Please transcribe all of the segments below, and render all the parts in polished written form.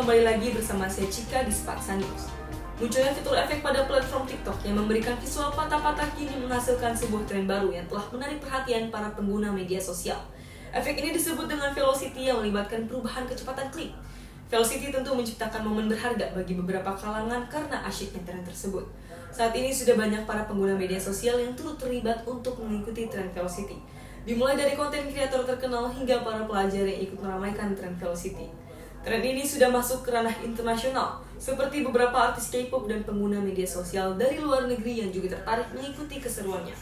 kembali lagi bersama saya Cika di Sparksan News. Munculnya fitur efek pada platform TikTok yang memberikan visual patah-patah kini menghasilkan sebuah tren baru yang telah menarik perhatian para pengguna media sosial. Efek ini disebut dengan velocity yang melibatkan perubahan kecepatan klik. Velocity tentu menciptakan momen berharga bagi beberapa kalangan karena asyiknya tren tersebut. Saat ini sudah banyak para pengguna media sosial yang turut terlibat untuk mengikuti tren velocity. Dimulai dari konten kreator terkenal hingga para pelajar yang ikut meramaikan tren velocity. Tren ini sudah masuk ke ranah internasional, seperti beberapa artis K-pop dan pengguna media sosial dari luar negeri yang juga tertarik mengikuti keseruannya.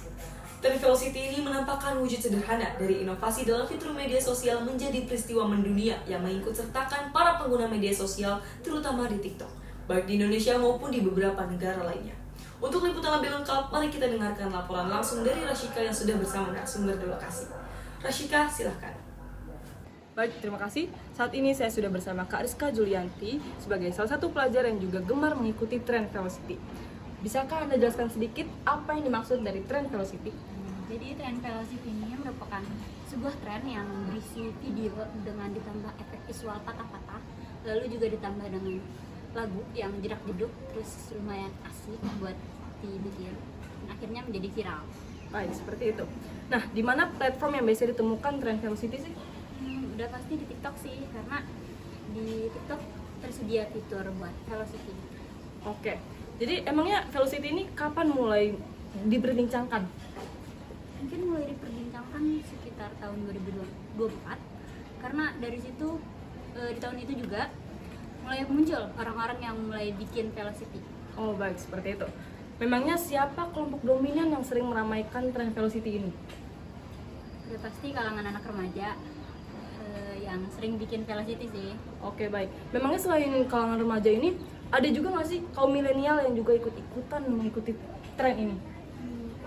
Tren velocity ini menampakkan wujud sederhana dari inovasi dalam fitur media sosial menjadi peristiwa mendunia yang mengikut sertakan para pengguna media sosial, terutama di TikTok, baik di Indonesia maupun di beberapa negara lainnya. Untuk liputan lebih lengkap, mari kita dengarkan laporan langsung dari Rashika yang sudah bersama narasumber di lokasi. Rashika, silahkan. Baik, terima kasih. Saat ini saya sudah bersama Kak Rizka Julianti sebagai salah satu pelajar yang juga gemar mengikuti tren velocity. Bisakah Anda jelaskan sedikit apa yang dimaksud dari tren velocity? Jadi tren velocity ini merupakan sebuah tren yang berisi video dengan ditambah efek visual patah-patah, lalu juga ditambah dengan lagu yang jedak-jeduk, terus lumayan asik buat dibikin, dan akhirnya menjadi viral. Baik, seperti itu. Nah, di mana platform yang biasa ditemukan tren velocity sih? Udah pasti di TikTok sih, karena di TikTok tersedia fitur buat velocity. Oke, jadi emangnya velocity ini kapan mulai diperbincangkan? Mungkin mulai diperbincangkan sekitar tahun 2024, karena dari situ di tahun itu juga mulai muncul orang-orang yang mulai bikin velocity. Oh baik, seperti itu. Memangnya siapa kelompok dominan yang sering meramaikan tren velocity ini? Udah pasti kalangan anak remaja yang sering bikin velocity sih. Oke baik, memangnya selain kalangan remaja ini, ada juga nggak sih kaum milenial yang juga ikut-ikutan mengikuti tren ini?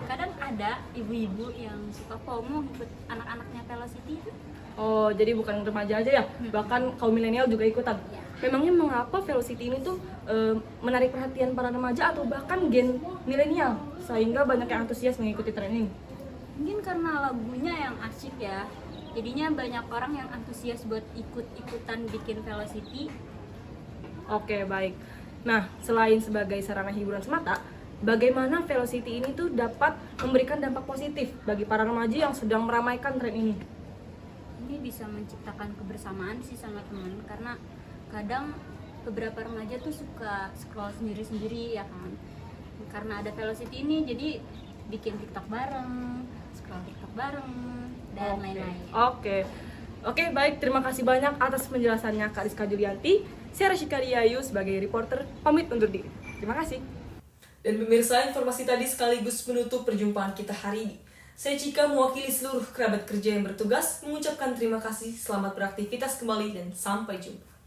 Kadang ada ibu-ibu yang suka FOMO ikut anak-anaknya velocity itu. Oh, jadi bukan remaja aja ya, bahkan kaum milenial juga ikutan. Ya. Memangnya mengapa velocity ini tuh menarik perhatian para remaja atau bahkan gen milenial sehingga banyak yang antusias mengikuti tren ini? Mungkin karena lagunya yang asyik ya, jadinya banyak orang yang antusias buat ikut-ikutan bikin velocity. Oke, baik. Nah, selain sebagai sarana hiburan semata, bagaimana velocity ini tuh dapat memberikan dampak positif bagi para remaja yang sedang meramaikan tren ini? Ini bisa menciptakan kebersamaan sih sama teman, karena kadang beberapa remaja tuh suka scroll sendiri-sendiri ya kan. Karena ada velocity ini jadi bikin TikTok bareng, scroll TikTok bareng, dan lain-lain. Oke, baik. Terima kasih banyak atas penjelasannya Kak Rizka Julianti. Saya Rashika Diayu sebagai reporter pamit undur diri. Terima kasih. Dan pemirsa, informasi tadi sekaligus menutup perjumpaan kita hari ini. Saya Cika mewakili seluruh kerabat kerja yang bertugas mengucapkan terima kasih, selamat beraktivitas kembali, dan sampai jumpa.